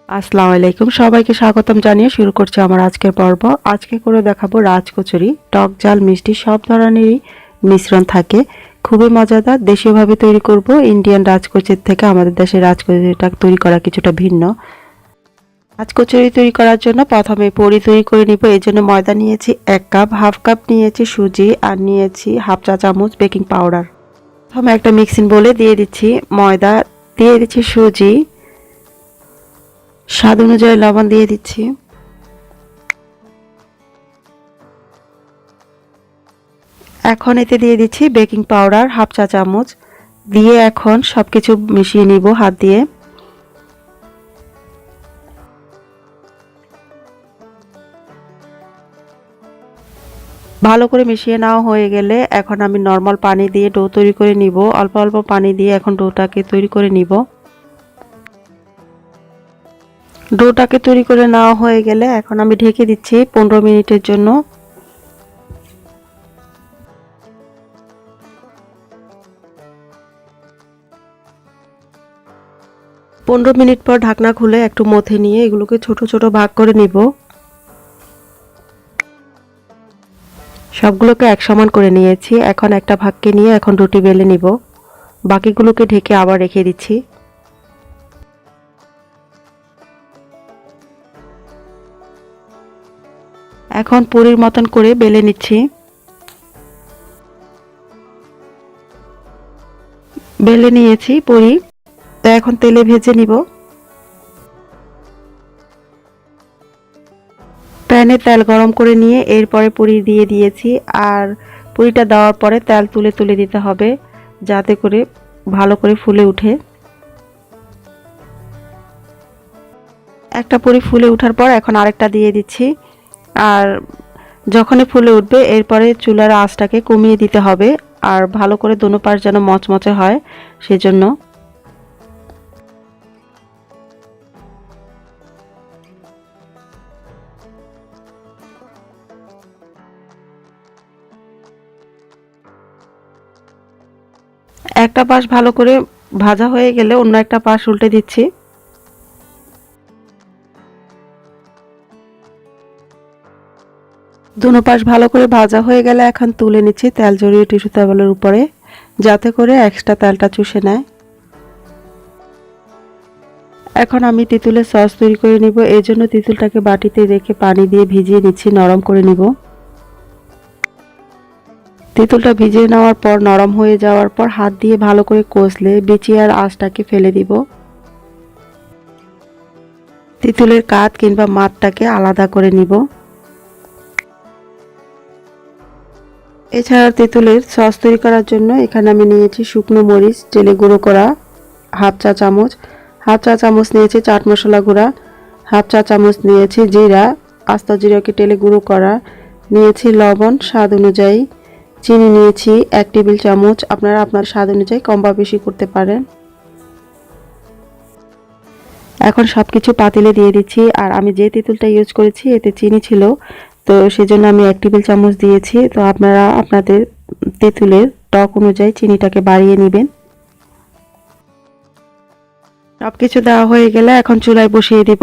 আসসালামু আলাইকুম, সবাইকে স্বাগতম জানিয়ে শুরু করছি আমার আজকের পর্ব। আজকে করে দেখাবো রাজকচুরি। টক ঝাল মিষ্টি সব ধরনেরই মিশ্রণ থাকে, খুবই মজাদার। দেশীয়ভাবে তৈরি করব। ইন্ডিয়ান রাজকচুরির থেকে আমাদের দেশের রাজকচুরিটা তৈরি করা কিছুটা ভিন্ন। রাজকচুরি তৈরি করার জন্য প্রথমে পরি তৈরি করে নিব। এই জন্য ময়দা নিয়েছি 1 কাপ, হাফ কাপ নিয়েছি সুজি, আর নিয়েছি হাফ চা চামচ বেকিং পাউডার। প্রথমে একটা মিক্সিং বোলে দিয়ে দিচ্ছি ময়দা, দিয়ে দিচ্ছি সুজি, স্বাদ অনুযায়ী লবণ দিয়ে দিচ্ছি। এখন এতে দিয়ে দিচ্ছি বেকিং পাউডার হাফ চা চামচ, দিয়ে এখন সবকিছু মিশিয়ে নিব হাত দিয়ে। ভালো করে মিশিয়ে নেওয়া হয়ে গেলে এখন আমি নর্মাল পানি দিয়ে ডো তৈরি করে নিব। অল্প অল্প পানি দিয়ে এখন ডোটাকে তৈরি করে নিব। ডোটাকে তৈরি করে নেওয়া হয়ে গেলে এখন আমি ঢেকে দিচ্ছি 15 মিনিটের জন্য। 15 মিনিট পর ঢাকনা খুলে একটু মথে নিয়ে এগুলোকে ছোট ছোট ভাগ করে নিব। সবগুলোকে এক সমান করে নিয়েছি। এখন একটা ভাগকে নিয়ে এখন রুটি বেলে নিব। বাকিগুলোকে ঢেকে আবার রেখে দিচ্ছি। এখন পুরির মতন করে বেলে নিচ্ছি। বেলে নিয়েছি পুরি, তো এখন তেলে ভেজে নিব। প্যানে তেল গরম করে নিয়ে এরপরে পুরি দিয়ে দিয়েছি। আর পুরিটা দেওয়ার পরে তেল তুলে তুলে দিতে হবে, যাতে করে ভালো করে ফুলে উঠে। একটা পুরি ফুলে ওঠার পর এখন আরেকটা দিয়ে দিচ্ছি। আর যখনই ফুলে উঠবে এরপরে চুলার আঁচটাকে কমিয়ে দিতে হবে, আর ভালো করে দোনো পাশ যেন মচমচে হয় সেজন্য। একটা পাশ ভালো করে ভাজা হয়ে গেলে অন্য একটা পাশ উল্টে দিচ্ছি। দোনো পাশ ভালো করে ভাজা হয়ে গেলে এখন তুলে নিচ্ছি তেল জড়িয়ে টিস্যু পেপারের উপরে, যাতে করে এক্সট্রা তেলটা চুষে নেয়। এখন আমি তেঁতুলের সস তৈরি করে নিব। এই জন্য তেঁতুলটাকে বাটিতে রেখে পানি দিয়ে ভিজিয়ে নিচ্ছি, নরম করে নিব। তেঁতুলটা ভিজিয়ে নেওয়ার পর নরম হয়ে যাওয়ার পর হাত দিয়ে ভালো করে কষলে বিচি আর আঁশটাকে ফেলে দিব। তেঁতুলের কাঠ কিংবা মাঠটাকে আলাদা করে নিব। এছাড়া তেঁতুলের সস তৈরি করার জন্য এখানে আমি নিয়েছি শুকনো মরিচ জেলে গুঁড়ো করা হাফ চা চামচ, হাফ চা চামচ নিয়েছি চাট মশলা গুঁড়া, হাফ চা চামচ নিয়েছি জিরা, আস্ত জিরাকে টেলে গুঁড়ো করা, নিয়েছি লবণ স্বাদ অনুযায়ী, চিনি নিয়েছি 1 টেবিল চামচ। আপনারা আপনার স্বাদ অনুযায়ী কম বা বেশি করতে পারেন। এখন সবকিছু পাতিলে দিয়ে দিচ্ছি। আর আমি যে তেঁতুলটা ইউজ করেছি এতে চিনি ছিল, তো সেজন্য আমি 1 টেবিল চামচ দিয়েছি। তো আপনারা আপনাদের তেঁতুলের টক অনুযায়ী চিনিটাকে বাড়িয়ে নেবেন। সবকিছু দেওয়া হয়ে গেলে এখন চুলায় বসিয়ে দিব।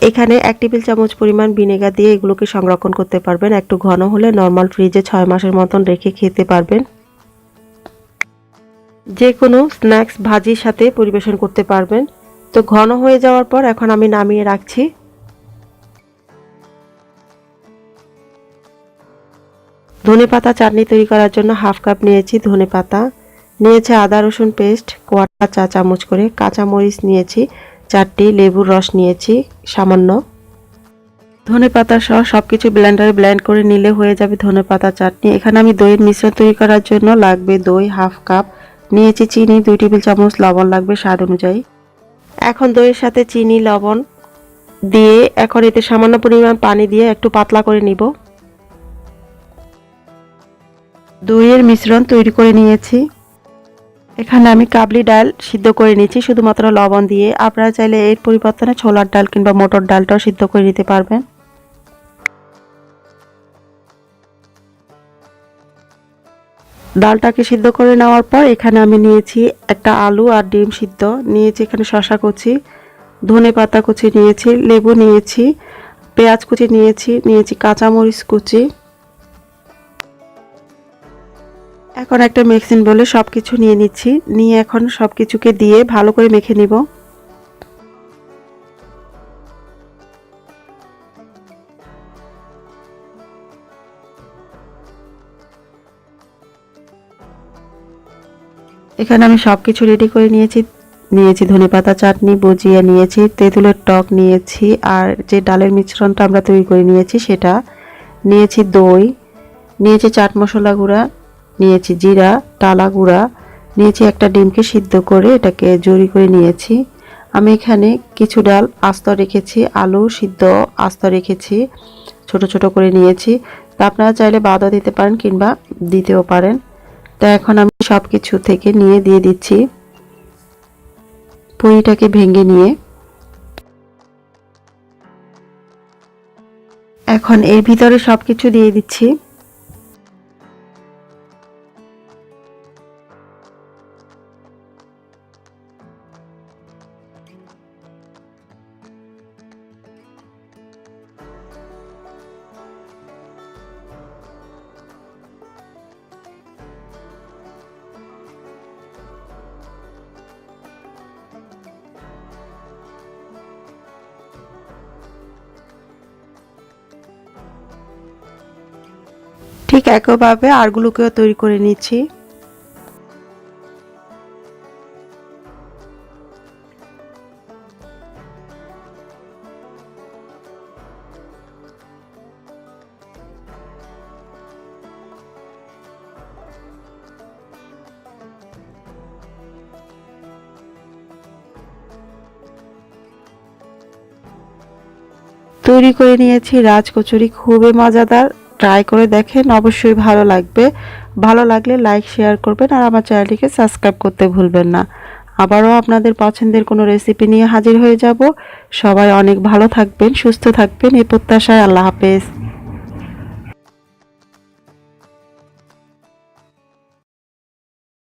এখানে 1 টেবিল চামচ পরিমাণ ভিনেগার দিয়ে এগুলোকে সংরক্ষণ করতে পারবেন। একটু ঘন হলে নর্মাল ফ্রিজে 6 মাসের মতন রেখে খেতে পারবেন। যে কোনো স্ন্যাক্স ভাজির সাথে পরিবেশন করতে পারবেন। তো ঘন হয়ে যাওয়ার পর এখন আমি নামিয়ে রাখছি। ধনেপাতা চাটনি তৈরি করার জন্য হাফ কাপ নিয়েছি ধনেপাতা, নিয়েছি আদা রসুন পেস্ট কোয়াটা চা চামচ করে, কাঁচামরিচ নিয়েছি 4টি, লেবুর রস নিয়েছি সামান্য। ধনেপাতা সহ সবকিছু ব্লেন্ডারে ব্লেন্ড করে নিলে হয়ে যাবে ধনেপাতা চাটনি। এখানে আমি দইয়ের মিশ্রণ তৈরি করার জন্য লাগবে দই হাফ কাপ, নিয়েছি চিনি 2 টেবিল চামচ, লবণ লাগবে স্বাদ অনুযায়ী। এখন দইয়ের সাথে চিনি লবণ দিয়ে এখন এতে সামান্য পরিমাণ পানি দিয়ে একটু পাতলা করে নিব। দইয়ের মিশ্রণ তৈরি করে নিয়েছি। এখানে আমি কাবলি ডাল সিদ্ধ করে নিয়েছি শুধুমাত্র লবণ দিয়ে। আপনারা চাইলে এর পরিবর্তনে ছোলার ডাল কিংবা মটর ডালটাও সিদ্ধ করে নিতে পারবেন। ডালটাকে সিদ্ধ করে নেওয়ার পর এখানে আমি নিয়েছি একটা আলু আর ডিম সিদ্ধ নিয়েছি, এখানে শসা কুচি, ধনেপাতা কুচি নিয়েছি, লেবু নিয়েছি, পেঁয়াজ কুচি নিয়েছি কাঁচামরিচ কুচি। এখন একটা মিক্সিং বলে সবকিছু নিয়ে নিচ্ছি, নিয়ে এখন সবকিছুকে দিয়ে ভালো করে মেখে নিব। এখানে আমি সবকিছু রেডি করে নিয়েছি ধনেপাতা চাটনি, ভুজিয়া নিয়েছি, তেঁতুলের টক নিয়েছি, আর যে ডালের মিশ্রণটা আমরা তৈরি করে নিয়েছি সেটা নিয়েছি, দই নিয়েছি, চাট মশলা গুঁড়া নিয়েছি, জিরা টালা গুঁড়া নিয়েছি, একটা ডিমকে সিদ্ধ করে এটাকে জড়ি করে নিয়েছি। আমি এখানে কিছু ডাল আস্ত রেখেছি, আলু সিদ্ধ আস্ত রেখেছি, ছোট ছোট করে নিয়েছি। তা আপনারা চাইলে বাদও দিতে পারেন কিংবা দিতেও পারেন। তা এখন আমি সব কিছু থেকে নিয়ে দিয়ে দিচ্ছি পুরিটাকে ভেঙে নিয়ে। এখন এর ভিতরে সবকিছু দিয়ে দিচ্ছি। ঠিক একইভাবে আরগুলোকেও তৈরি করে নিচ্ছি। তৈরি করে নিয়েছি রাজ কচুরি, খুবই মজাদার। ট্রাই করে দেখেন, অবশ্যই ভালো লাগবে। ভালো লাগলে লাইক শেয়ার করবেন আর আমার চ্যানেলটিকে সাবস্ক্রাইব করতে ভুলবেন না। আবারও আপনাদের পছন্দের কোনো রেসিপি নিয়ে হাজির হয়ে যাব। সবাই অনেক ভালো থাকবেন, সুস্থ থাকবেন এই প্রত্যাশায়। আল্লাহ হাফেজ।